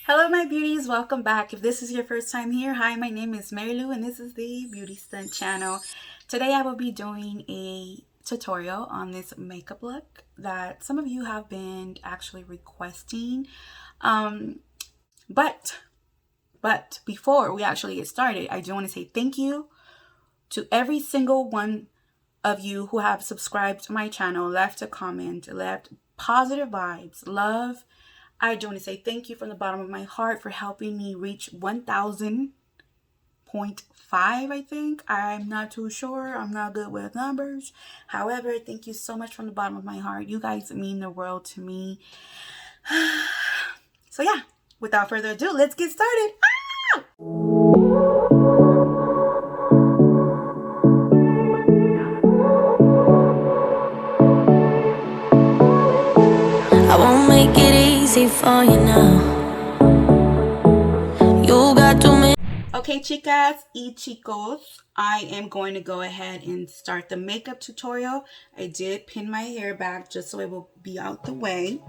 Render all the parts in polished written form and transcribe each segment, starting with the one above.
Hello my beauties, welcome back. If this is your first time here, hi, my name is Marilu and this is the Beauty Stunt channel. Today I will be doing a tutorial on this makeup look that some of you have been actually requesting. But before we actually get started, I do want to say thank you to every single one of you who have subscribed to my channel, left a comment, left positive vibes, love. I do want to say thank you from the bottom of my heart for helping me reach 1,000.5, I think. I'm not too sure. I'm not good with numbers. However, thank you so much from the bottom of my heart. You guys mean the world to me. So yeah, without further ado, let's get started. I won't make it easy for you now. You got too many. Okay, chicas y chicos, I am going to go ahead and start the makeup tutorial. I did pin my hair back just so it will be out the way.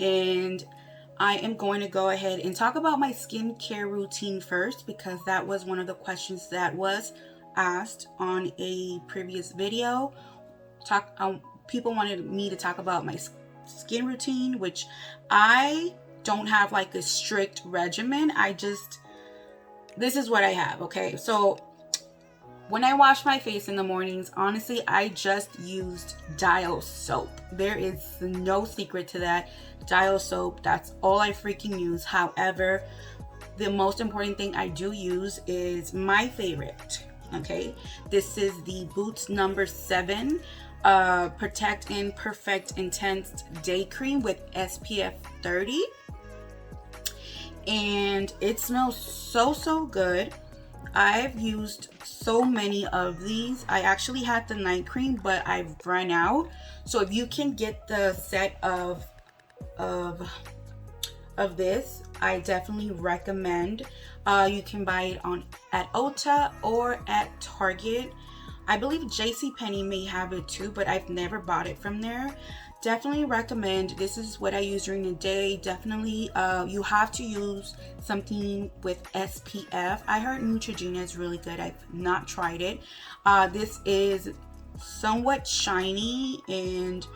And I am going to go ahead and talk about my skincare routine first, because that was one of the questions that was asked on a previous video. People wanted me to talk about my skin routine, which I don't have like a strict regimen. This is what I have. Okay, so when I wash my face in the mornings, honestly, I just used Dial soap. There is no secret to that. Dial soap, that's all I freaking use. However, the most important thing I do use is my favorite. Okay, this is the Boots number 7 Protect and Perfect Intense Day Cream with SPF 30. And it smells so good. I've used so many of these. I actually had the night cream, but I've run out. So if you can get the set of this, I definitely recommend. You can buy it at Ulta or at Target. I believe JCPenney may have it too, but I've never bought it from there. Definitely recommend. This is what I use during the day. Definitely you have to use something with SPF. I heard Neutrogena is really good. I've not tried it. This is somewhat shiny and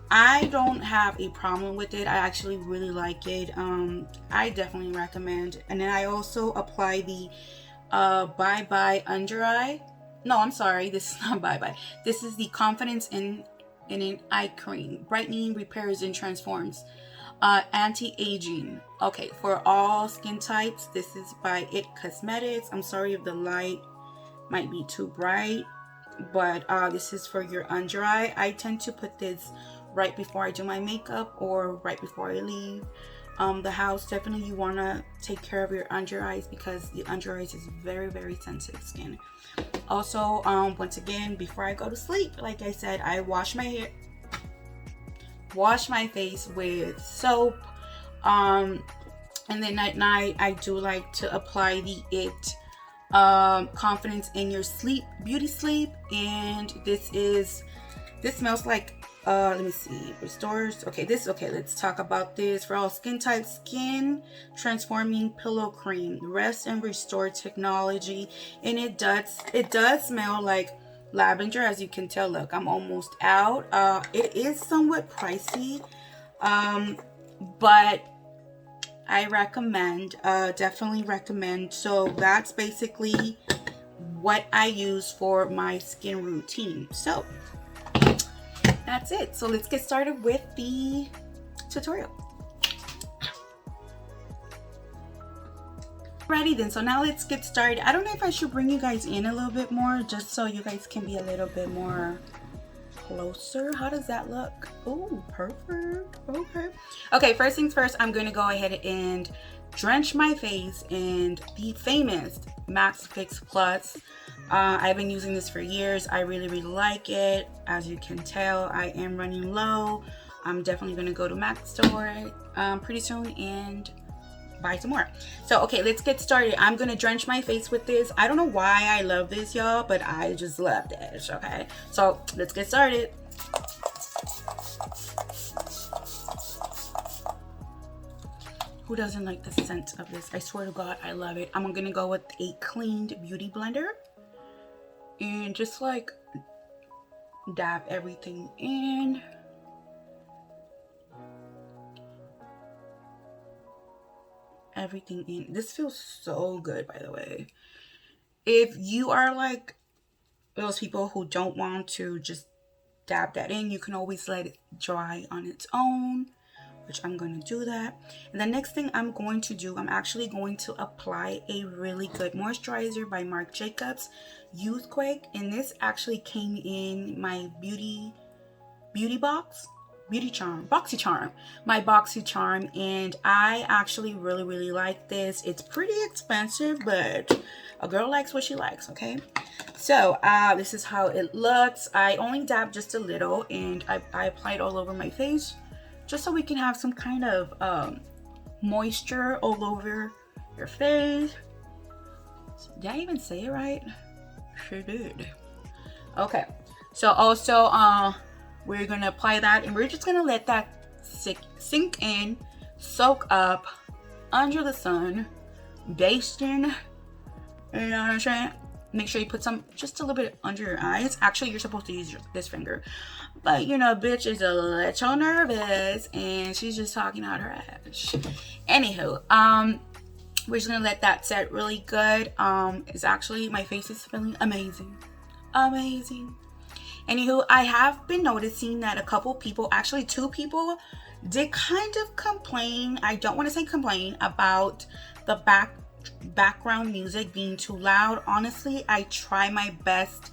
I don't have a problem with it. I actually really like it. I definitely recommend. And then I also apply the Bye Bye Under Eye. No, I'm sorry, this is not Bye Bye. This is the Confidence in an Eye Cream, brightening, repairs, and transforms, anti-aging. Okay, for all skin types. This is by It Cosmetics. I'm sorry if the light might be too bright, but this is for your under eye. I tend to put this right before I do my makeup or right before I leave the house. Definitely you want to take care of your under eyes, because the under eyes is very sensitive skin. Also, once again, before I go to sleep, like I said, I wash my face with soap. And then at night I do like to apply the It Confidence in Your Sleep Beauty Sleep. And this smells like let me see, restores. Okay, let's talk about this. For all skin types, skin transforming pillow cream, rest and restore technology. And it does smell like lavender, as you can tell. Look, I'm almost out. It is somewhat pricey, but I recommend, definitely recommend. So that's basically what I use for my skin routine. So that's it. So let's get started with the tutorial. Alrighty then, so now let's get started. I don't know if I should bring you guys in a little bit more, just so you guys can be a little bit more closer. How does that look? Oh, perfect. Okay, first things first, I'm going to go ahead and drench my face in the famous Max Fix Plus. I've been using this for years. I really like it. As you can tell, I am running low. I'm definitely going to go to Mac store pretty soon and buy some more. So okay, let's get started. I'm going to drench my face with this. I don't know why I love this, y'all, but I just love this. Okay, so let's get started. Who doesn't like the scent of this? I swear to God, I love it. I'm gonna go with a cleaned beauty blender and just like dab everything in. Everything in. This feels so good, by the way. If you are like those people who don't want to just dab that in, you can always let it dry on its own, which I'm going to do that. And the next thing I'm going to do, I'm actually going to apply a really good moisturizer by Marc Jacobs Youthquake, and this actually came in my beauty box, BoxyCharm, my BoxyCharm, and I actually really like this. It's pretty expensive, but a girl likes what she likes, okay? So this is how it looks. I only dabbed just a little, and I applied all over my face, just so we can have some kind of moisture all over your face. Did I even say it right? Sure did. Okay, so also we're gonna apply that, and we're just gonna let that sink in, soak up under the sun, basting. You know what I'm saying? Make sure you put some, just a little bit under your eyes. Actually, you're supposed to use this finger, but you know, bitch is a little nervous, and she's just talking out her ass. Anywho, we're just gonna let that set really good. It's actually, my face is feeling amazing. Anywho, I have been noticing that a couple people, actually 2 people, did kind of complain. I don't want to say complain about the background music being too loud. Honestly, I try my best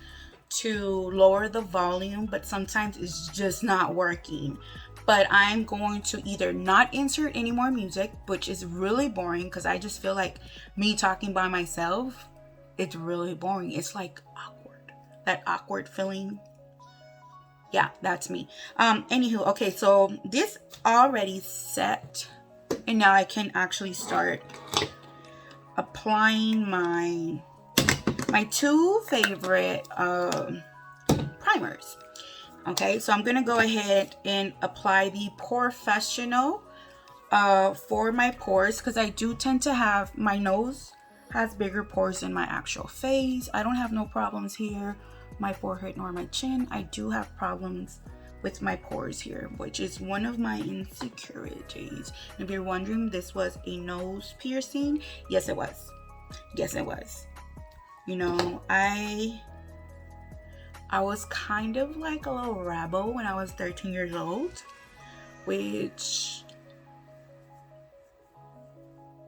to lower the volume, but sometimes it's just not working. But I'm going to either not insert any more music, which is really boring because I just feel like me talking by myself, it's really boring. It's like awkward. That awkward feeling. Yeah, that's me. Anywho, okay, so this already set, and now I can actually start applying my 2 favorite primers. Okay, so I'm gonna go ahead and apply the Professional for my pores, because I do tend to have, my nose has bigger pores than my actual face. I don't have no problems here, my forehead nor my chin. I do have problems with my pores here, which is one of my insecurities. And if you're wondering, this was a nose piercing. Yes, it was. You know, I was kind of like a little rebel when I was 13 years old, which,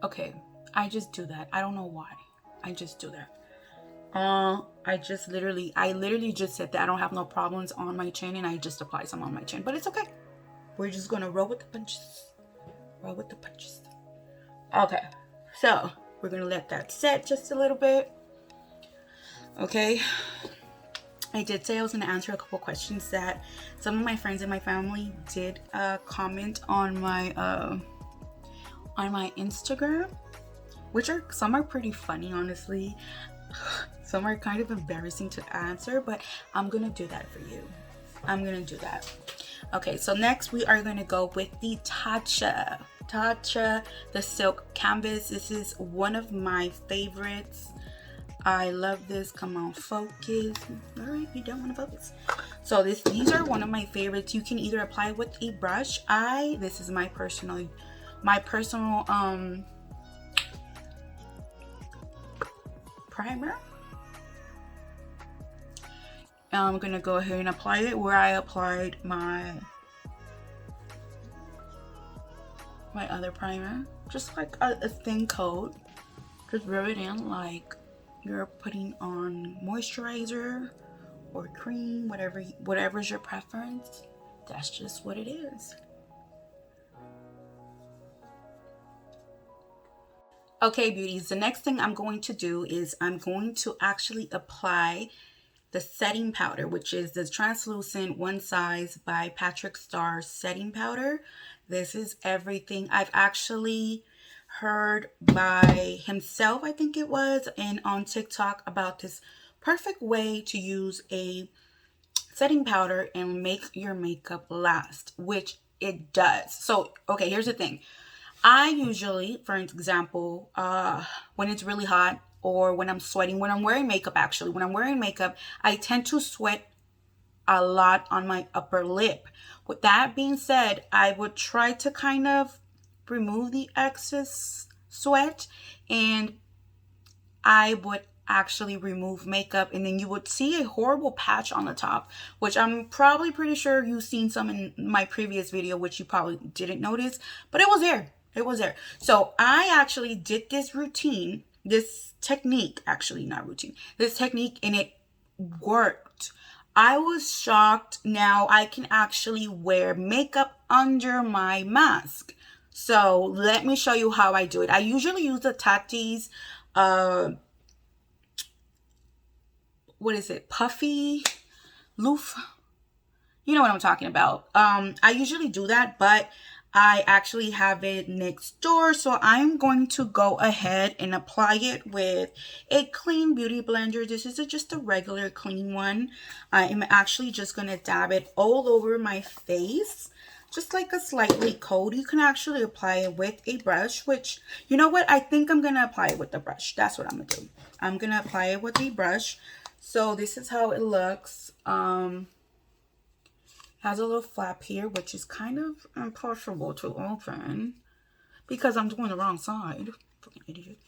okay, I just do that. I don't know why. I just do that. I literally just said that I don't have no problems on my chin, and I just apply some on my chin, but it's okay. We're just gonna roll with the punches. Okay, so we're gonna let that set just a little bit. Okay, I did say I was gonna answer a couple questions that some of my friends and my family did comment on my Instagram, which some are pretty funny, honestly. Some are kind of embarrassing to answer, but I'm gonna do that for you. Okay, so next we are gonna go with the Tatcha, the silk canvas. This is one of my favorites. I love this. Come on, focus. All right, you don't want to focus. So these are one of my favorites. You can either apply with a brush. This is my personal primer. I'm gonna go ahead and apply it where I applied my other primer, just like a thin coat. Just rub it in like you're putting on moisturizer or cream, whatever's your preference. That's just what it is. Okay, beauties, the next thing I'm going to do is I'm going to actually apply the setting powder, which is the translucent One Size by Patrick Starr setting powder. This is everything. I've actually heard by himself, I think it was, and on TikTok about this perfect way to use a setting powder and make your makeup last, which it does. So, okay, here's the thing. I usually, for example, when it's really hot or when I'm sweating, when I'm wearing makeup, actually, when I'm wearing makeup, I tend to sweat a lot on my upper lip. With that being said, I would try to kind of remove the excess sweat, and I would actually remove makeup, and then you would see a horrible patch on the top, which I'm probably pretty sure you've seen some in my previous video, which you probably didn't notice, but it was there. It was there. So I actually did this routine, this technique, actually not routine, this technique, and it worked. I was shocked. Now I can actually wear makeup under my mask. So let me show you how I do it. I usually use the Tati's what is it, puffy loof, you know what I'm talking about. I usually do that, but I actually have it next door, so I'm going to go ahead and apply it with a clean beauty blender. This is just a regular clean one. I am actually just going to dab it all over my face, just like a slightly coat. You can actually apply it with a brush, which, you know what, I think I'm going to apply it with the brush. That's what I'm going to do. I'm going to apply it with a brush. So this is how it looks. Has a little flap here, which is kind of impossible to open because I'm doing the wrong side. Fucking idiot.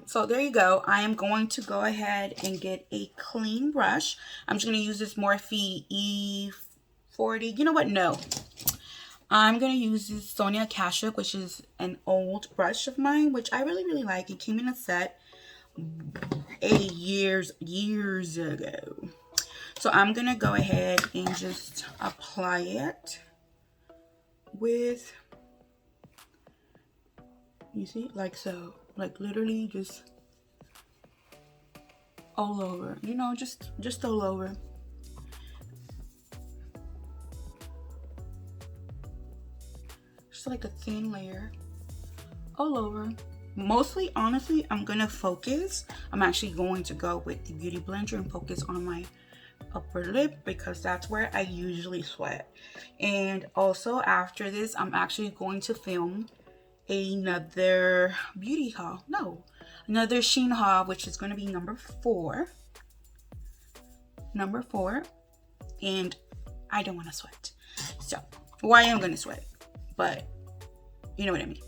So there you go. I am going to go ahead and get a clean brush. I'm just going to use this Morphe E40. You know what? No. I'm going to use this Sonia Kashuk, which is an old brush of mine, which I really, really like. It came in a set years ago. So I'm going to go ahead and just apply it with, you see, like so, like literally just all over, you know, just all over. Just like a thin layer all over. Mostly, honestly, I'm going to focus. I'm actually going to go with the Beauty Blender and focus on my upper lip because that's where I usually sweat. And also after this, I'm actually going to film another beauty haul. No, another Shein haul, which is going to be number four. And I don't want to sweat. So, well, I am going to sweat, but you know what I mean.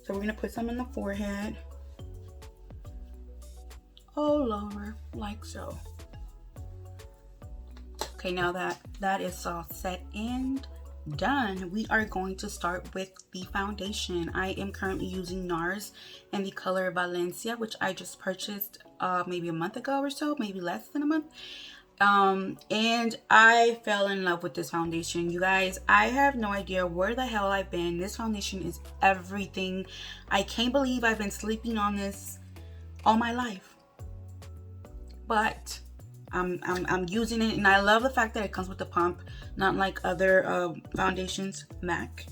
So we're going to put some on the forehead, all over, like so. Okay, now that is all set and done, we are going to start with the foundation. I am currently using NARS in the color Valencia, which I just purchased maybe a month ago or so, maybe less than a month. And I fell in love with this foundation. You guys, I have no idea where the hell I've been. This foundation is everything. I can't believe I've been sleeping on this all my life. But I'm using it, and I love the fact that it comes with a pump, not like other foundations, MAC,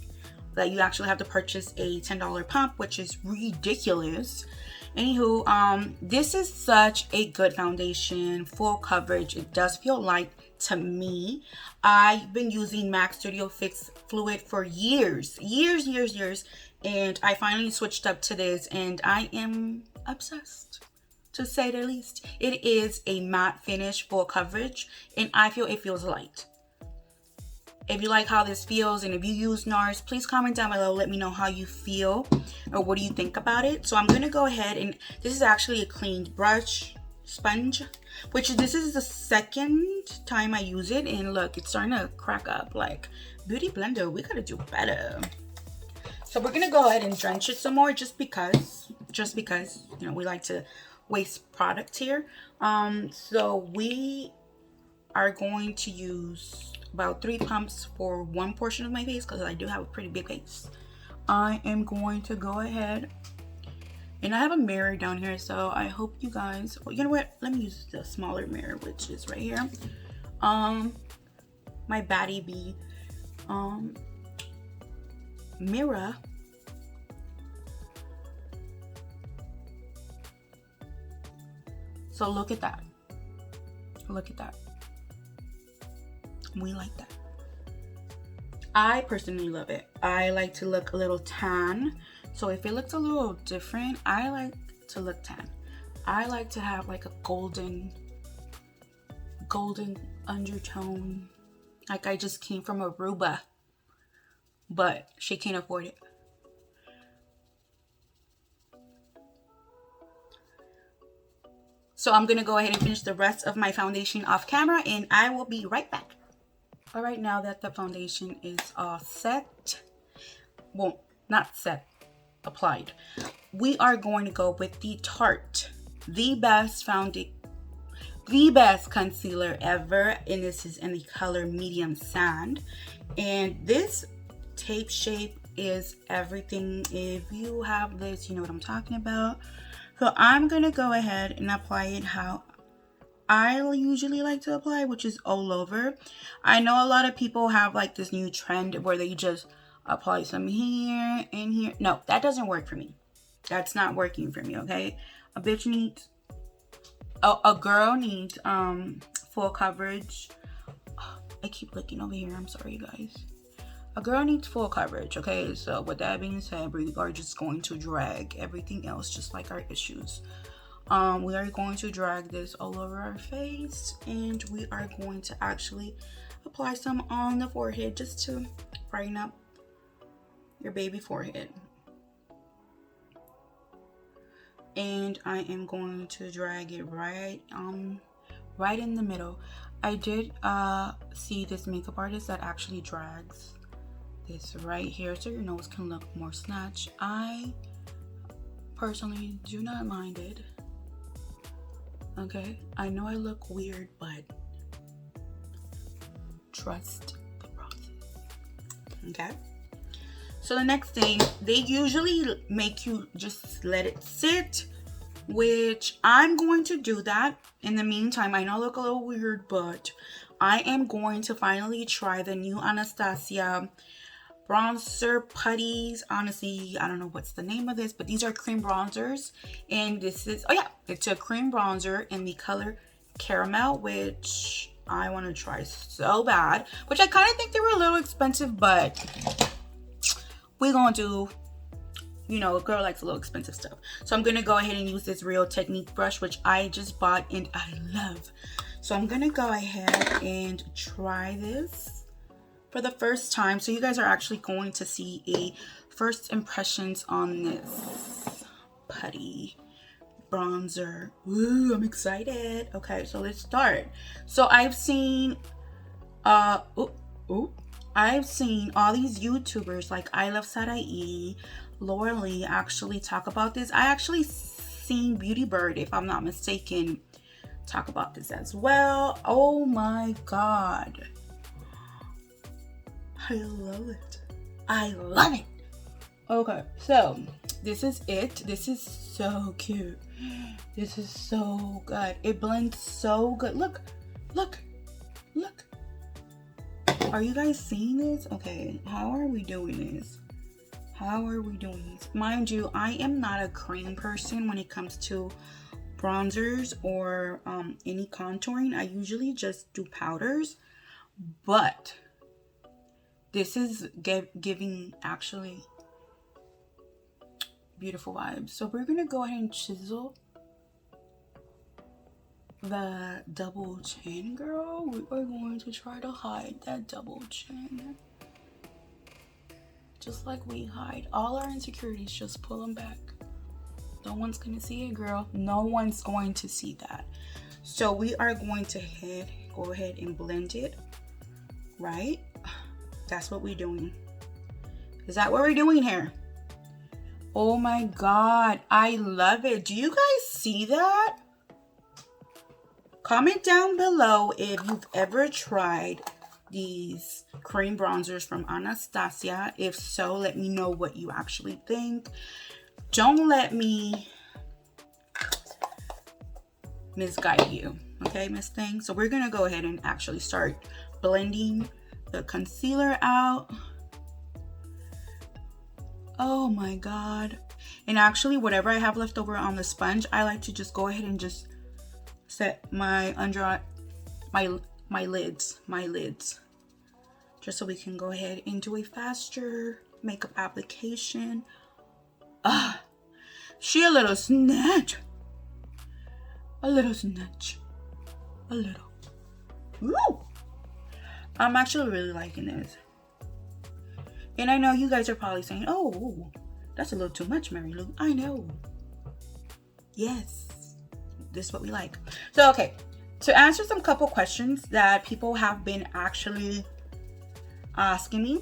that you actually have to purchase a $10 pump, which is ridiculous. Anywho, this is such a good foundation, full coverage. It does feel light to me. I've been using MAC Studio Fix Fluid for years, and I finally switched up to this, and I am obsessed, to say the least. It is a matte finish, full coverage, and I feel it feels light. If you like how this feels, and if you use NARS, please comment down below. Let me know how you feel, or what do you think about it. So I'm going to go ahead, and this is actually a cleaned brush sponge, which this is the second time I use it, and look, it's starting to crack up. Like, Beauty Blender, we gotta do better. So we're gonna go ahead and drench it some more, just because, you know, we like to waste product here. So we are going to use about 3 pumps for one portion of my face, because I do have a pretty big face. I am going to go ahead, and I have a mirror down here, so I hope you guys, well, you know what, let me use the smaller mirror, which is right here. My baddie bee mirror. So look at that. Look at that. We like that. I personally love it. I like to look a little tan. So if it looks a little different, I like to look tan. I like to have like a golden undertone. Like I just came from Aruba, but she can't afford it. So I'm gonna go ahead and finish the rest of my foundation off camera, and I will be right back. All right, now that the foundation is all set, well, not set, applied, we are going to go with the Tarte, the best concealer ever, and this is in the color medium sand. And this tape shape is everything. If you have this, you know what I'm talking about. So I'm gonna go ahead and apply it how I usually like to apply, which is all over. I know a lot of people have like this new trend where they just apply some here and here. No, that doesn't work for me. That's not working for me, okay? A bitch needs, a girl needs full coverage. I keep looking over here. I'm sorry, you guys. A girl needs full coverage, okay? So with that being said, we are just going to drag everything else just like our issues. We are going to drag this all over our face, and we are going to actually apply some on the forehead just to brighten up your baby forehead. And I am going to drag it right in the middle. I did see this makeup artist that actually drags this right here so your nose can look more snatched. I personally do not mind it. Okay, I know I look weird, but trust the process. Okay, so the next thing, they usually make you just let it sit, which I'm going to do that. In the meantime, I know I look a little weird, but I am going to finally try the new Anastasia bronzer putties. Honestly, I don't know what's the name of this, but these are cream bronzers, and this is, oh yeah, it's a cream bronzer in the color caramel, which I want to try so bad, which I kind of think they were a little expensive, but we're gonna do, you know, a girl likes a little expensive stuff. So I'm gonna go ahead and use this Real Technique brush, which I just bought and I love. So I'm gonna go ahead and try this for the first time. So you guys are actually going to see a first impressions on this putty bronzer. Ooh, I'm excited. Okay, so let's start. So I've seen I've seen all these YouTubers like I Love Sarai, Laura Lee actually talk about this. I actually seen Beauty Bird, if I'm not mistaken, talk about this as well. Oh my god, I love it. I love it. Okay, so this is it. This is so cute. This is so good. It blends so good. Look, look, look. Are you guys seeing this? Okay, how are we doing this? How are we doing this? Mind you, I am not a cream person when it comes to bronzers or any contouring. I usually just do powders, but this is giving actually beautiful vibes. So we're gonna go ahead and chisel the double chin, girl. We are going to try to hide that double chin, just like we hide all our insecurities. Just pull them back. No one's gonna see it, girl. No one's going to see that. So we are going to go ahead and blend it, right? That's what we're doing. Is that what we're doing here? Oh my god, I love it. Do you guys see that? Comment down below if you've ever tried these cream bronzers from Anastasia. If so, let me know what you actually think. Don't let me misguide you, okay, Miss Thing? So we're gonna go ahead and actually start blending the concealer out. Oh my god. And actually, whatever I have left over on the sponge, I like to just go ahead and just my lids, just so we can go ahead and do a faster makeup application. She a little snatch. A little snatch. A little. Woo! I'm actually really liking this. And I know you guys are probably saying, oh, that's a little too much, Marilu. I know. Yes. This is what we like. So, okay. To answer some couple questions that people have been actually asking me.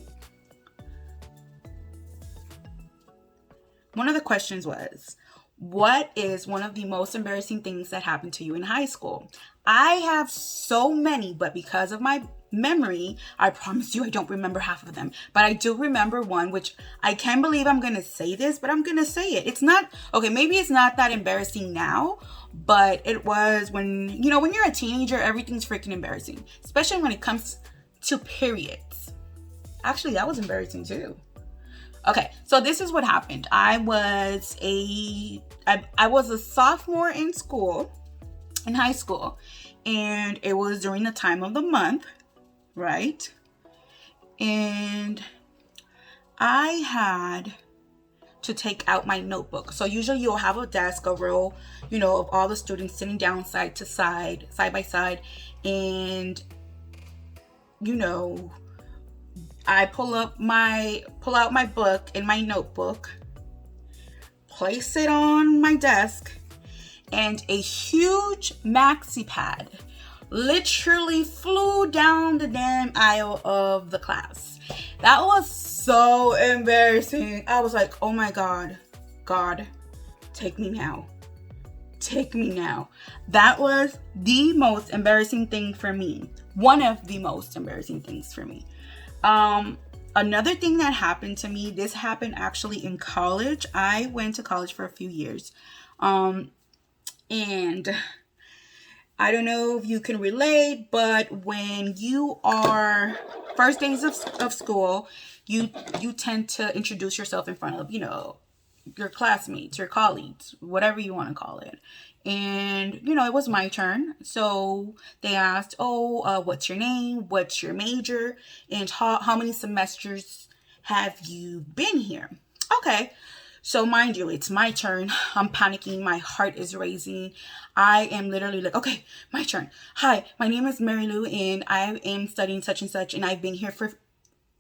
One of the questions was, what is one of the most embarrassing things that happened to you in high school? I have so many, but because of my memory, I promise you I don't remember half of them. But I do remember one, which I can't believe I'm going to say this, but I'm going to say it. It's not, okay, maybe it's not that embarrassing now, but it was when, you know, when you're a teenager, everything's freaking embarrassing, especially when it comes to periods. Actually, that was embarrassing too. Okay, so this is what happened. I was a sophomore in high school, and it was during the time of the month, right? And I had to take out my notebook. So usually you'll have a desk, a row, you know, of all the students sitting down side to side, side by side, and you know, I pull out my book in my notebook, place it on my desk, and a huge maxi pad literally flew down the damn aisle of the class. That was so embarrassing. I was like, oh my God, take me now. Take me now. That was the most embarrassing thing for me. One of the most embarrassing things for me. Another thing that happened to me, this happened actually in college. I went to college for a few years. And I don't know if you can relate, but when you are first days of school, you tend to introduce yourself in front of, you know, your classmates, your colleagues, whatever you want to call it. And, you know, it was my turn. So they asked, what's your name? What's your major? And how many semesters have you been here? Okay. So mind you, it's my turn. I'm panicking. My heart is racing. I am literally like, okay, my turn. Hi, my name is Marilu, and I am studying such and such, and I've been here for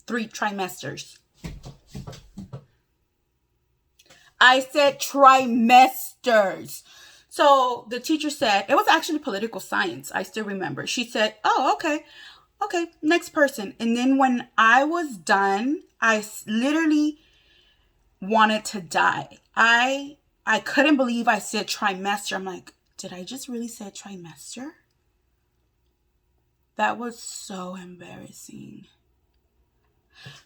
3 trimesters. I said trimesters. So the teacher said, it was actually political science. I still remember. She said, oh, okay, next person. And then when I was done, I literally wanted to die. I couldn't believe I said trimester. I'm like, did I just really say trimester? That was so embarrassing.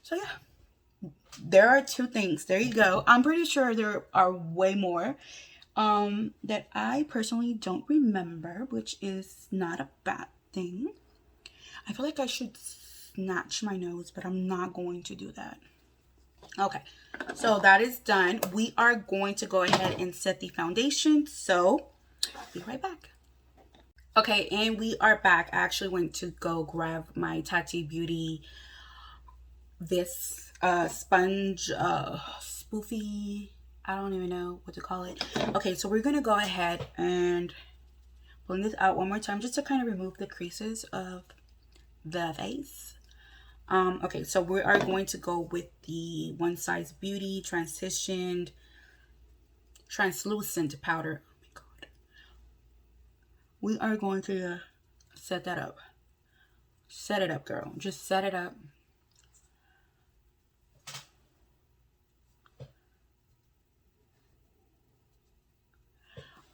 So yeah, there are 2 things. There you go. I'm pretty sure there are way more that I personally don't remember, which is not a bad thing. I feel like I should snatch my nose, but I'm not going to do that. Okay, so that is done. We are going to go ahead and set the foundation. So, be right back. Okay, and we are back. I actually went to go grab my Tati Beauty this sponge spoofy. I don't even know what to call it. Okay, so we're gonna go ahead and blend this out one more time just to kind of remove the creases of the face. Okay, so we are going to go with the One Size Beauty translucent powder. Oh my God. We are going to set that up. Set it up, girl. Just set it up.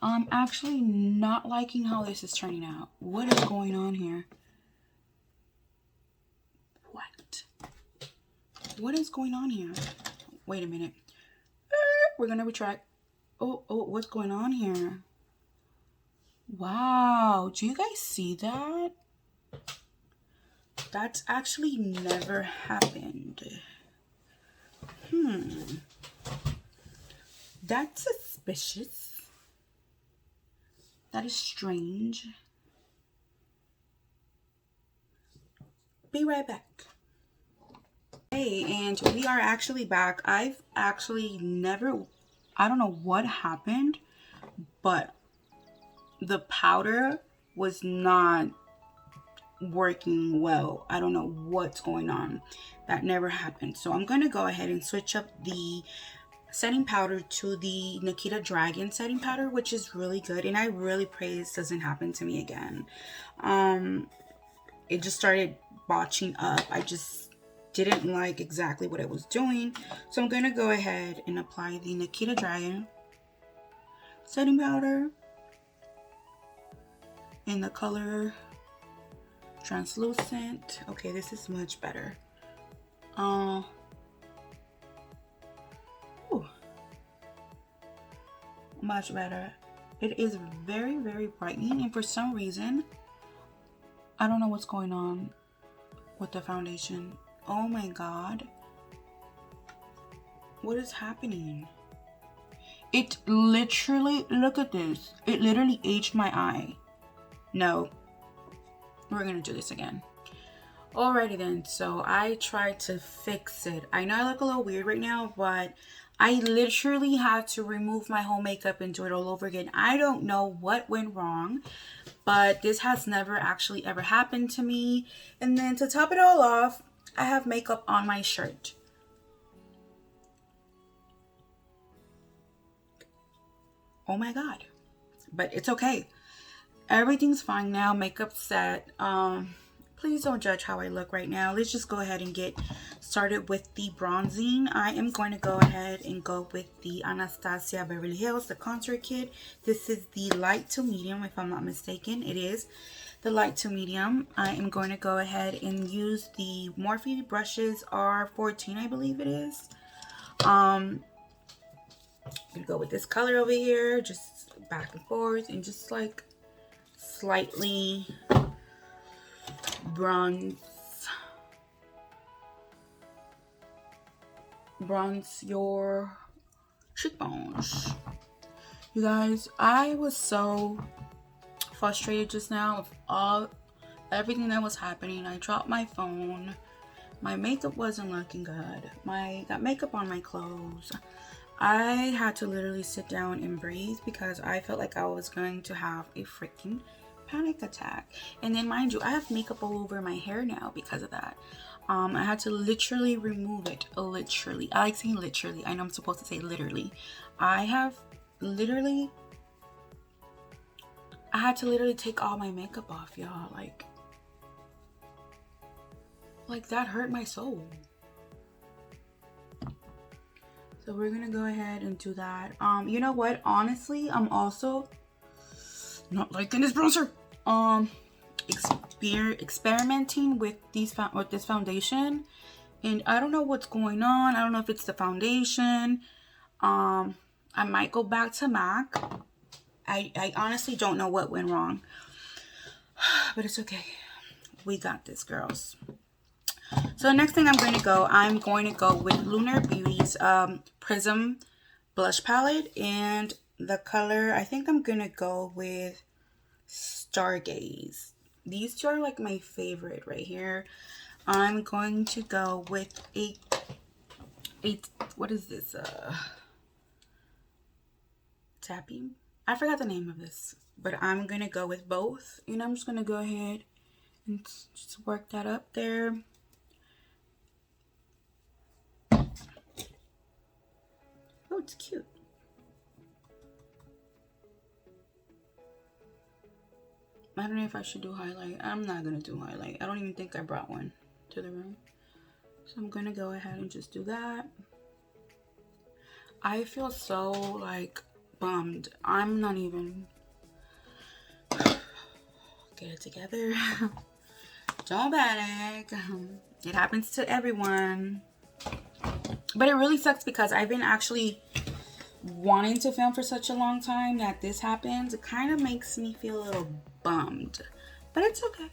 I'm actually not liking how this is turning out. What is going on here? What is going on here? Wait a minute. We're gonna retract. Oh, what's going on here? Wow, do you guys see that? That's actually never happened. That's suspicious. That is strange. Be right back. Hey, and we are actually back. I've actually never, I don't know what happened, but the powder was not working well. I don't know what's going on. That never happened. So I'm going to go ahead and switch up the setting powder to the Nikita Dragon setting powder, which is really good. And I really pray this doesn't happen to me again. It just started botching up. I just didn't like exactly what it was doing. So I'm going to go ahead and apply the Nikita Dragon setting powder in the color translucent. Okay, this is much better. Much better. It is very, very brightening, and for some reason, I don't know what's going on with the foundation. Oh my god. What is happening? It literally, look at this. It literally aged my eye. No. We're gonna do this again. Alrighty then, so I tried to fix it. I know I look a little weird right now, but I literally had to remove my whole makeup and do it all over again. I don't know what went wrong, but this has never actually ever happened to me. And then to top it all off, I have makeup on my shirt. Oh my god. But it's okay. Everything's fine now. Makeup's set. Please don't judge how I look right now. Let's just go ahead and get started with the bronzing. I am going to go ahead and go with the Anastasia Beverly Hills, the Contour Kit. This is the light to medium, if I'm not mistaken. It is the light to medium. I am going to go ahead and use the Morphe brushes R14, I believe it is. I'm going to go with this color over here, just back and forth, and just like slightly bronze your cheekbones. You guys, I was so frustrated just now with everything that was happening. I dropped my phone. My makeup wasn't looking good. Got makeup on my clothes. I had to literally sit down and breathe because I felt like I was going to have a freaking panic attack. And then mind you, I have makeup all over my hair now because of that. I had to literally remove it. Literally. I like saying literally. I know I'm supposed to say literally. I had to literally take all my makeup off, y'all. Like that hurt my soul. So we're gonna go ahead and do that. You know what? Honestly, I'm also not liking this bronzer. Experimenting with this foundation, and I don't know what's going on. I don't know if it's the foundation. I might go back to MAC. I honestly don't know what went wrong, but it's okay. We got this, girls. So the next thing I'm going to go with Lunar Beauty's Prism blush palette, and the color, I think I'm going to go with Stargaze. These two are like my favorite right here. I'm going to go with a what is this? Tapping? I forgot the name of this, but I'm going to go with both. And I'm just going to go ahead and just work that up there. Oh, it's cute. I don't know if I should do highlight. I'm not going to do highlight. I don't even think I brought one to the room. So I'm going to go ahead and just do that. I feel so like bummed. I'm not even... Get it together. Don't panic. It happens to everyone. But it really sucks because I've been actually wanting to film for such a long time that this happens. It kind of makes me feel a little bummed. But it's okay.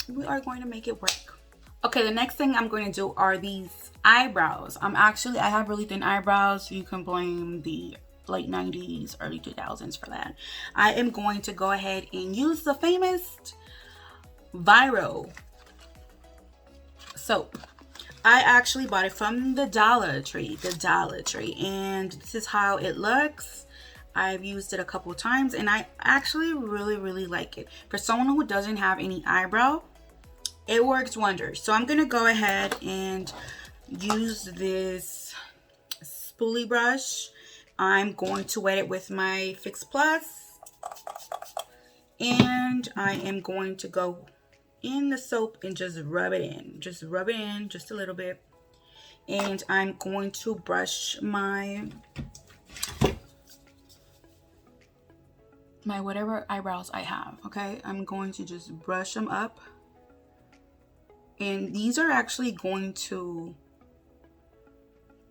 We are going to make it work. Okay, the next thing I'm going to do are these eyebrows. I have really thin eyebrows. You can blame the late 90s, early 2000s for that. I am going to go ahead and use the famous Viro soap. I actually bought it from the Dollar Tree, and this is how it looks. I've used it a couple times, and I actually really like it. For someone who doesn't have any eyebrow, it works wonders. So I'm gonna go ahead and use this spoolie brush. I'm going to wet it with my Fix Plus, and I am going to go in the soap and just rub it in. Just rub it in just a little bit. And I'm going to brush my whatever eyebrows I have, okay? I'm going to just brush them up. And these are actually going to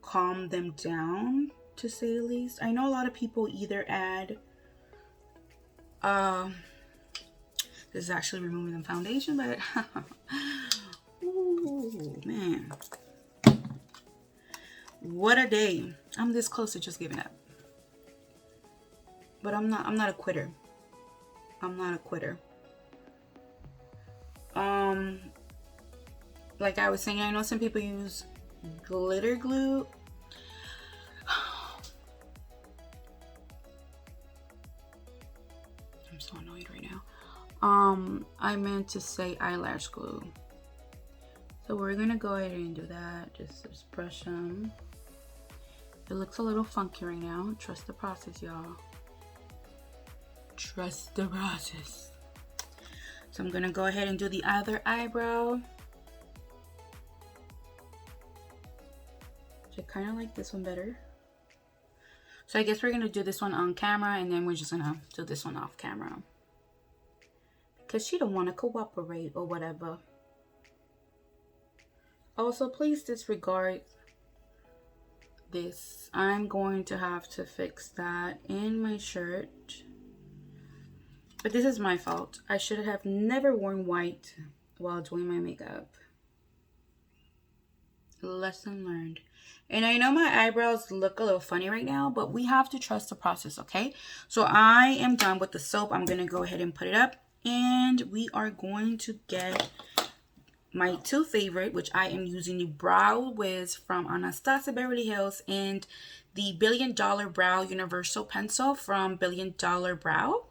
calm them down, to say the least. I know a lot of people either add this is actually removing the foundation, but ooh, man, what a day. I'm this close to just giving up, but I'm not a quitter. I'm not a quitter. Like I was saying, I know some people use glitter glue. I'm so annoyed right now. I meant to say eyelash glue. So we're gonna go ahead and do that. Just brush them. It looks a little funky right now. Trust the process, y'all. Trust the process. So I'm gonna go ahead and do the other eyebrow. I kind of like this one better. So I guess we're gonna do this one on camera, and then we're just gonna do this one off camera, because she don't want to cooperate or whatever. Also, please disregard this. I'm going to have to fix that in my shirt. But this is my fault. I should have never worn white while doing my makeup. Lesson learned. And I know my eyebrows look a little funny right now, but we have to trust the process, okay? So I am done with the soap. I'm going to go ahead and put it up. And we are going to get my two favorite, which I am using the Brow Wiz from Anastasia Beverly Hills and the $1 Billion Brow Universal Pencil from $1 Billion Brow.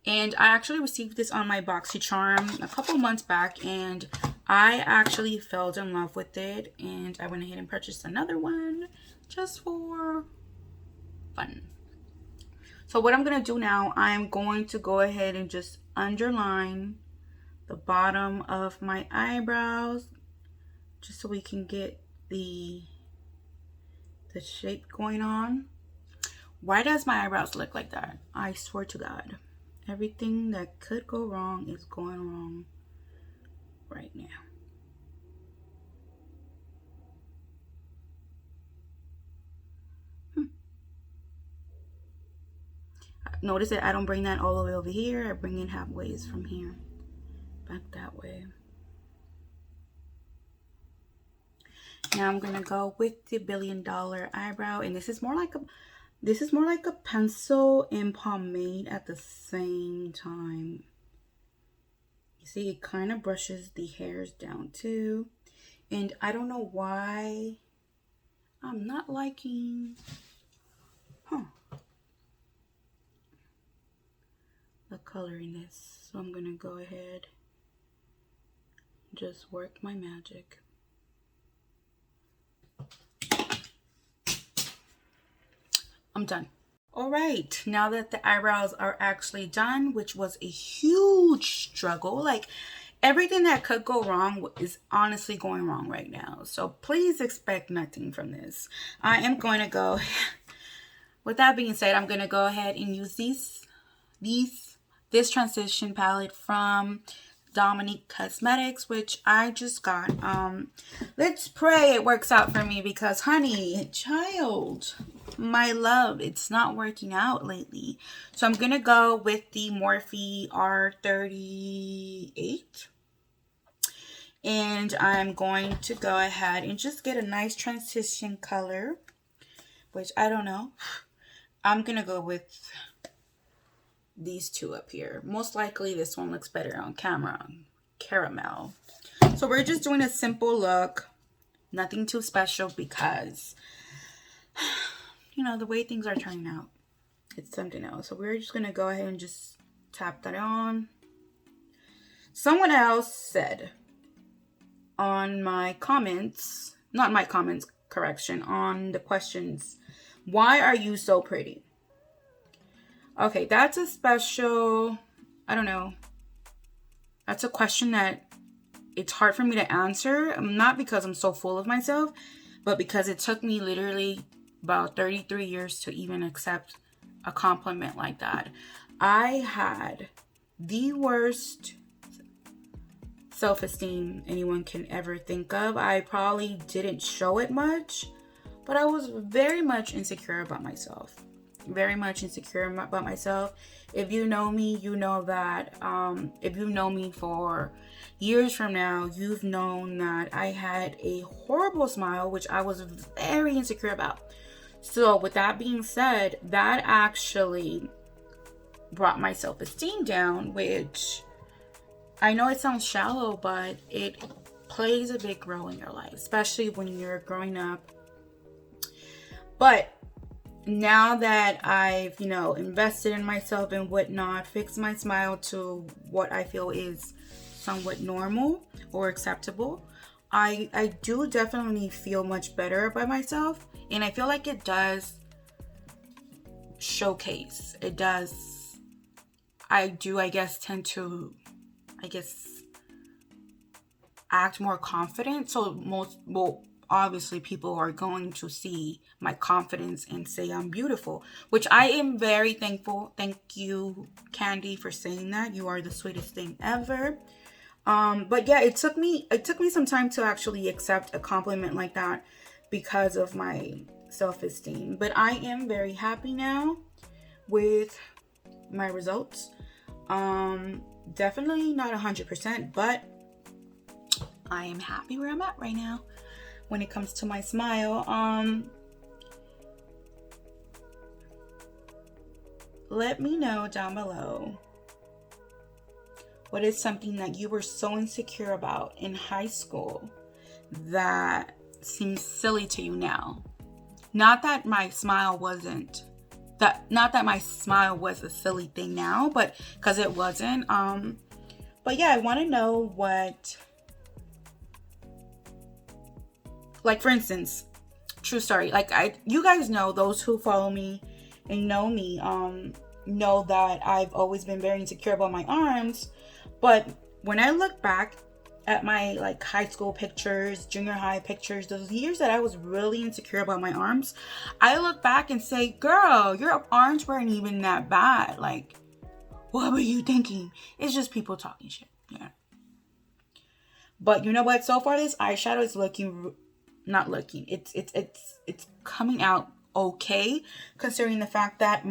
And I actually received this on my BoxyCharm a couple months back, and I actually fell in love with it, and I went ahead and purchased another one just for fun. So what I'm going to do now, I'm going to go ahead and just underline the bottom of my eyebrows, just so we can get the shape going on. Why does my eyebrows look like that? I swear to God. Everything that could go wrong is going wrong right now. Notice that I don't bring that all the way over here. I bring it halfway from here. Back that way. Now I'm gonna go with the $1 Billion eyebrow, and this is more like a pencil and pomade at the same time. You see, it kind of brushes the hairs down too. And I don't know why I'm not liking the color in this. So I'm gonna go ahead and just work my magic. I'm done. All right, now that the eyebrows are actually done, which was a huge struggle, like everything that could go wrong is honestly going wrong right now. So please expect nothing from this. I am going to go, with that being said, I'm going to go ahead and use this transition palette from Dominique Cosmetics, which I just got. Let's pray it works out for me, because honey, child, my love, it's not working out lately. So I'm gonna go with the Morphe R38, and I'm going to go ahead and just get a nice transition color, which I don't know. I'm gonna go with these two up here. Most likely this one looks better on camera. Caramel. So we're just doing a simple look. Nothing too special because, you know, the way things are turning out, it's something else. So we're just going to go ahead and just tap that on. Someone else said on my comments, not my comments, correction, on the questions, why are you so pretty? Okay, that's a special, I don't know. That's a question that it's hard for me to answer. Not because I'm so full of myself, but because it took me literally about 33 years to even accept a compliment like that. I had the worst self-esteem anyone can ever think of. I probably didn't show it much, but I was very much insecure about myself. Very much insecure about myself. If you know me, you know that. If you know me for years from now, you've known that I had a horrible smile, which I was very insecure about. So with that being said, that actually brought my self-esteem down, which I know it sounds shallow, but it plays a big role in your life, especially when you're growing up. But now that I've, invested in myself and whatnot, fixed my smile to what I feel is somewhat normal or acceptable, I do definitely feel much better about myself. And I feel like it does showcase. It does. I guess, tend to, act more confident. So obviously people are going to see my confidence and say I'm beautiful, which I am very thankful. Thank you, Candy, for saying that. You are the sweetest thing ever. But yeah, it took me some time to actually accept a compliment like that because of my self-esteem. But I am very happy now with my results. Definitely not 100%, but I am happy where I'm at right now when it comes to my smile. Let me know down below, what is something that you were so insecure about in high school that seems silly to you now? Not that my smile was a silly thing now, but because it wasn't. But yeah, I want to know what, like, for instance, true story. Like, you guys know, those who follow me and know me, know that I've always been very insecure about my arms. But when I look back at my high school pictures, junior high pictures, those years that I was really insecure about my arms, I look back and say, girl, your arms weren't even that bad. Like, what were you thinking? It's just people talking shit. Yeah. But you know what? So far, this eyeshadow is it's coming out okay, considering the fact that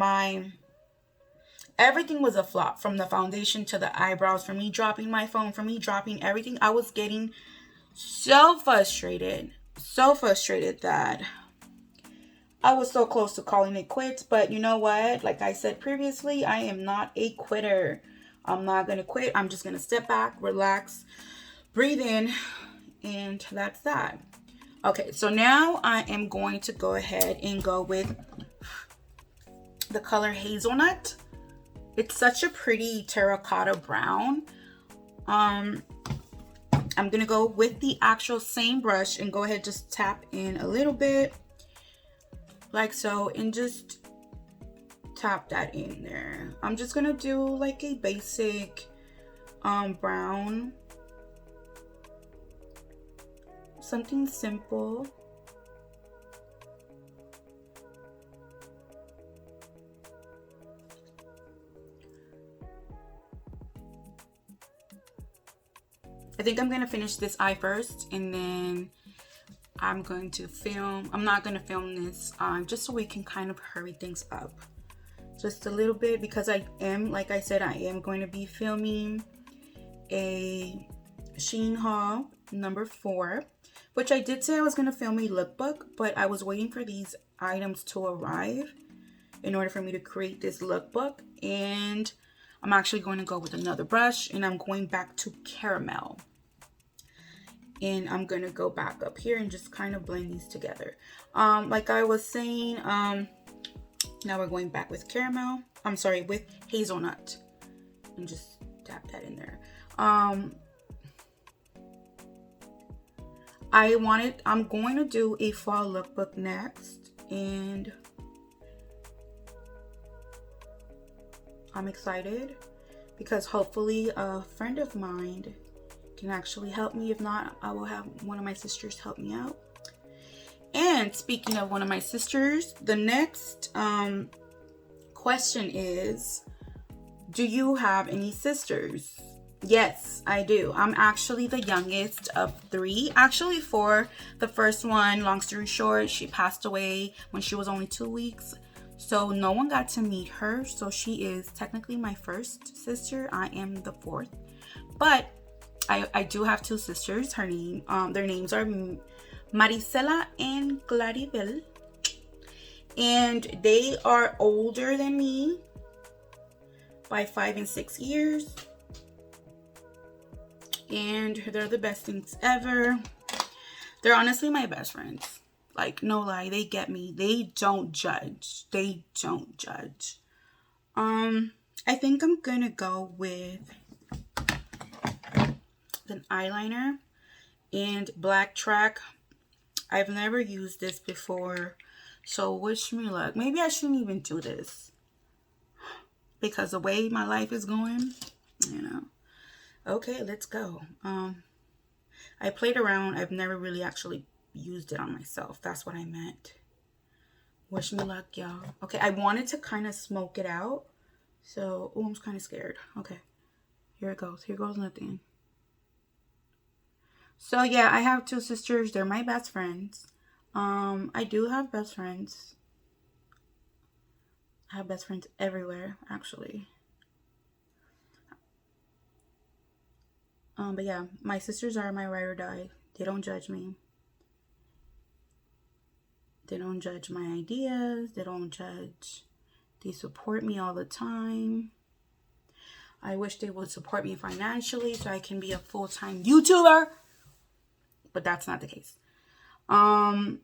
everything was a flop, from the foundation to the eyebrows, from me dropping my phone, from me dropping everything. I was getting so frustrated that I was so close to calling it quits. But you know what? Like I said previously, I am not a quitter. I'm not going to quit. I'm just going to step back, relax, breathe in, and that's that. Okay, so now I am going to go ahead and go with the color Hazelnut. It's such a pretty terracotta brown. I'm going to go with the actual same brush and go ahead, just tap in a little bit like so, and just tap that in there. I'm just going to do like a basic brown. Something simple. I think I'm going to finish this eye first, and then I'm going to film. I'm not going to film this just so we can kind of hurry things up just a little bit, because I am, like I said, I am going to be filming a Shein haul number 4, which I did say I was going to film a lookbook, but I was waiting for these items to arrive in order for me to create this lookbook. And I'm actually going to go with another brush, and I'm going back to caramel. And I'm gonna go back up here and just kind of blend these together. Like I was saying, now we're going back with caramel. I'm sorry, with hazelnut. And just tap that in there. I'm going to do a fall lookbook next, and I'm excited because hopefully a friend of mine can actually help me. If not, I will have one of my sisters help me out. And speaking of one of my sisters, the next question is, do you have any sisters? Yes, I do. I'm actually the youngest of 3. Actually 4. The first one, long story short, she passed away when she was only 2 weeks. So no one got to meet her. So she is technically my first sister. I am the 4th. But I do have 2 sisters. Their names are Maricela and Claribel. And they are older than me by 5 and 6 years. And they're the best things ever. They're honestly my best friends. Like, no lie, they get me. They don't judge. They don't judge. I think I'm gonna go with an eyeliner and black track. I've never used this before, so wish me luck. Maybe I shouldn't even do this because the way my life is going, you know. Okay, let's go. I played around. I've never really actually used it on myself. That's what I meant. Wish me luck, y'all. Okay, I wanted to kind of smoke it out. So, I'm kind of scared. Okay, here it goes. Here goes nothing. So, yeah, I have 2 sisters. They're my best friends. I do have best friends. I have best friends everywhere, actually. But yeah, my sisters are my ride or die. They don't judge me. They don't judge my ideas. They don't judge. They support me all the time. I wish they would support me financially so I can be a full-time YouTuber. But that's not the case. I'm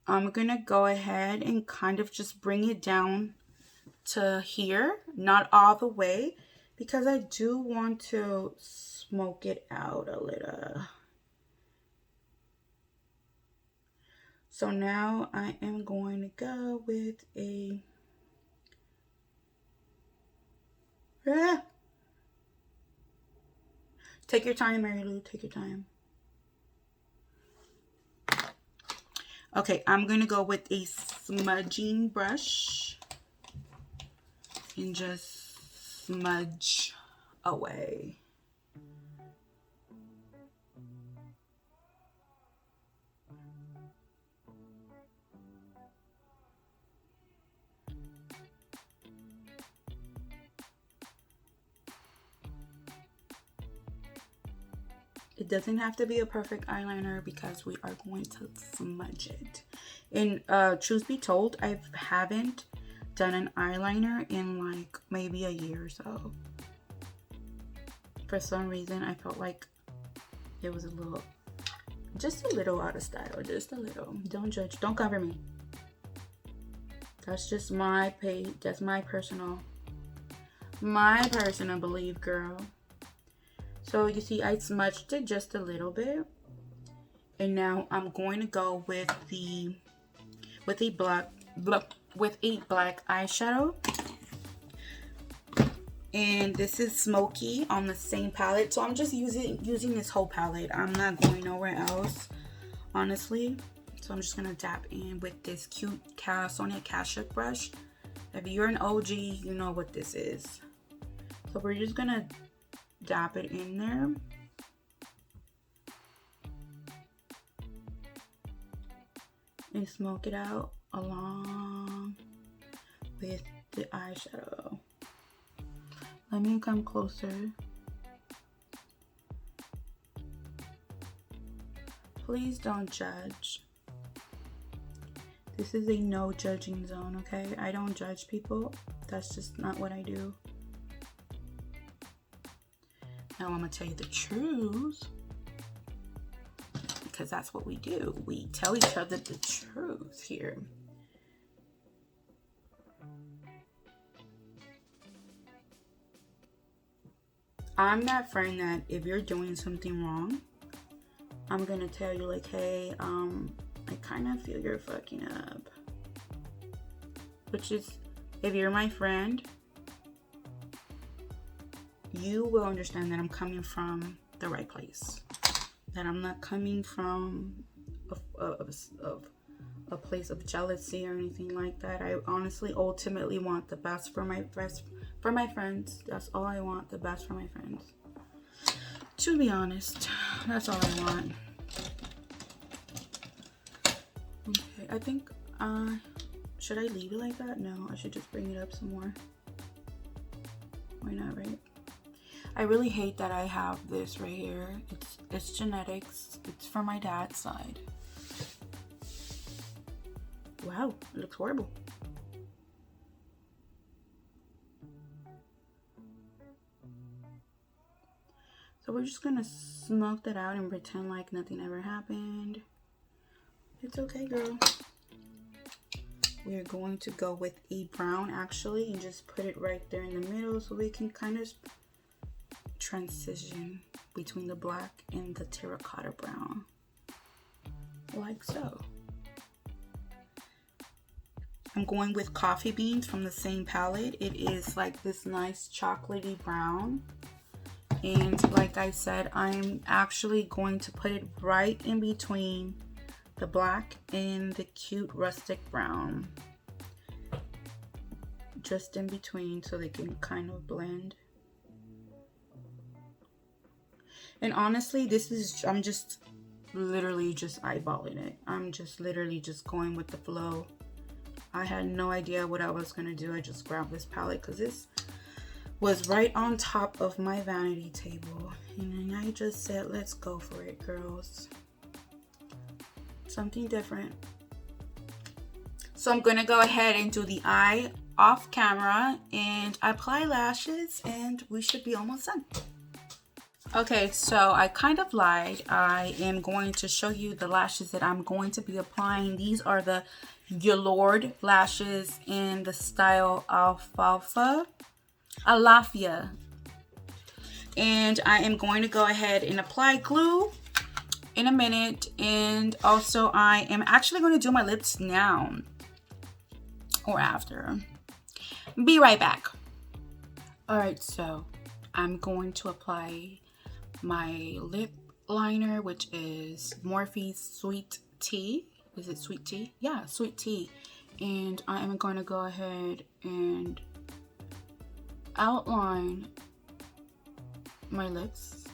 gonna go ahead and kind of just bring it down to here. Not all the way, because I do want to smoke it out a little. So now I am going to go with a Take your time, Marilu. Take your time. Okay, I'm going to go with a smudging brush and just smudge away. It doesn't have to be a perfect eyeliner because we are going to smudge it. And truth be told, I haven't done an eyeliner in like maybe a year or so. For some reason, I felt like it was just a little out of style. Just a little. Don't judge. Don't cover me. That's just my page. That's my personal belief, girl. So you see, I smudged it just a little bit, and now I'm going to go with a black eyeshadow, and this is Smoky on the same palette. So I'm just using this whole palette. I'm not going nowhere else, honestly. So I'm just gonna dab in with this cute Sonia Kashuk brush. If you're an OG, you know what this is. So we're just gonna dab it in there. And smoke it out along with the eyeshadow. Let me come closer. Please don't judge. This is a no judging zone, okay? I don't judge people. That's just not what I do. Now I'm gonna tell you the truth. because that's what we do. We tell each other the truth here. I'm that friend that if you're doing something wrong, I'm gonna tell you like, hey, I kind of feel you're fucking up. Which is, if you're my friend, you will understand that I'm coming from the right place. That I'm not coming from a place of jealousy or anything like that. I honestly, ultimately want the best for my friends. That's all I want, the best for my friends. To be honest, that's all I want. Okay, I think, should I leave it like that? No, I should just bring it up some more. Why not, right? I really hate that I have this right here. It's genetics. It's from my dad's side. Wow, it looks horrible. So we're just gonna smoke that out and pretend like nothing ever happened. It's okay, girl. We're going to go with a brown actually and just put it right there in the middle so we can kind of transition between the black and the terracotta brown. Like so. I'm going with coffee beans from the same palette. It is like this nice chocolatey brown. And like I said, I'm actually going to put it right in between the black and the cute rustic brown. Just in between so they can kind of blend. And honestly, I'm just literally just eyeballing it. I'm just literally just going with the flow. I had no idea what I was gonna do. I just grabbed this palette because this was right on top of my vanity table. And then I just said, let's go for it, girls. Something different. So I'm gonna go ahead and do the eye off camera and apply lashes and we should be almost done. Okay, so I kind of lied. I am going to show you the lashes that I'm going to be applying. These are the Velour lashes in the style Alfalfa. And I am going to go ahead and apply glue in a minute. And also I am actually going to do my lips now or after. Be right back. All right, so I'm going to apply my lip liner, which is Morphe's Sweet Tea. Is it Sweet Tea? Yeah, Sweet Tea. And I am going to go ahead and outline my lips.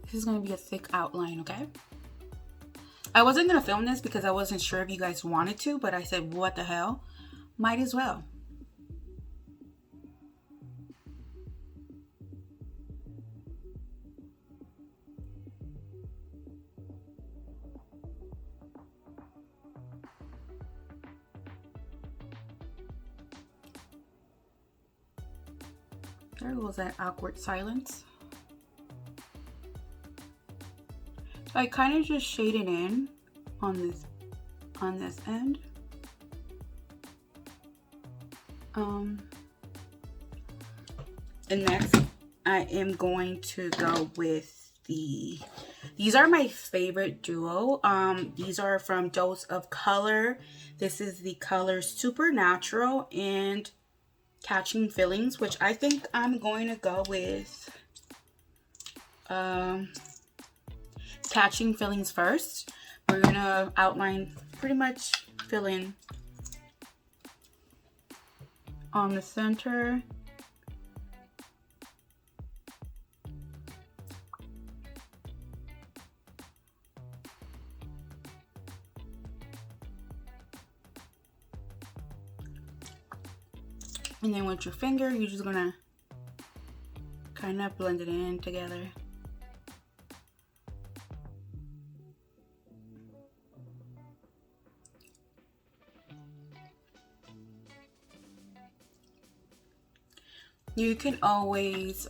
This is going to be a thick outline, okay? I wasn't going to film this because I wasn't sure if you guys wanted to, but I said, what the hell? Might as well. There goes that awkward silence. So I kind of just shade it in on this end. And next I am going to go with these are my favorite duo. These are from Dose of Color. This is the color Supernatural and Catching Feelings, which I think I'm going to go with Catching Feelings first. We're gonna outline, pretty much fill in on the center. And then with your finger, you're just gonna kind of blend it in together. You can always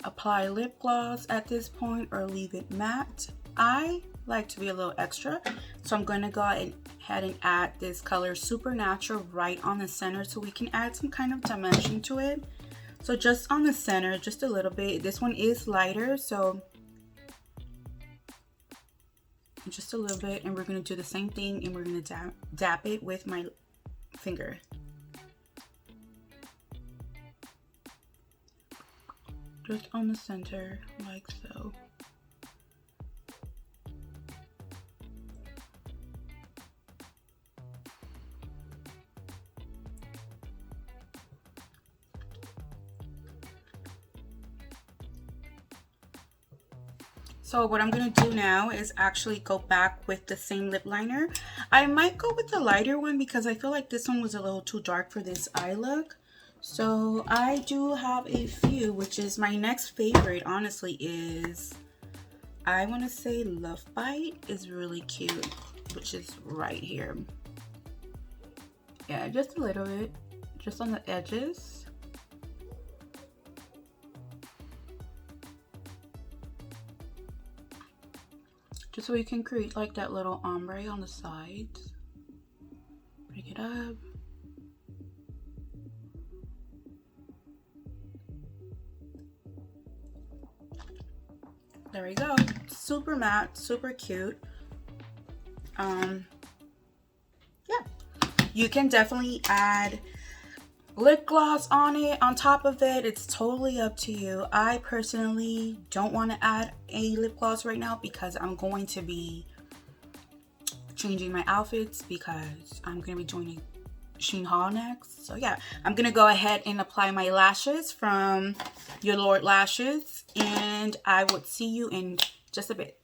apply lip gloss at this point or leave it matte. I like to be a little extra, so I'm going to go ahead and add this color Supernatural right on the center so we can add some kind of dimension to it. So just on the center, just a little bit. This one is lighter, so just a little bit, and we're going to do the same thing, and we're going to dab it with my finger. Just on the center, like so. So what I'm going to do now is actually go back with the same lip liner. I might go with the lighter one because I feel like this one was a little too dark for this eye look. So I do have a few, which is my next favorite, honestly, is, I want to say Love Bite is really cute, which is right here. Yeah, just a little bit, just on the edges. Just so we can create like that little ombre on the sides. Break it up. There we go. Super matte, super cute. Yeah. You can definitely add lip gloss on it, on top of it. It's totally up to you. I personally don't want to add a lip gloss right now because I'm going to be changing my outfits because I'm going to be joining Sheen Haul next. So yeah, I'm going to go ahead and apply my lashes from Your Lord Lashes, and I would see you in just a bit.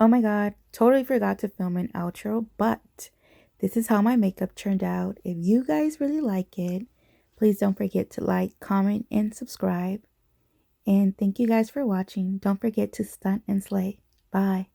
Oh my god, totally forgot to film an outro, but this is how my makeup turned out. If you guys really like it, please don't forget to like, comment, and subscribe. And thank you guys for watching. Don't forget to stunt and slay. Bye.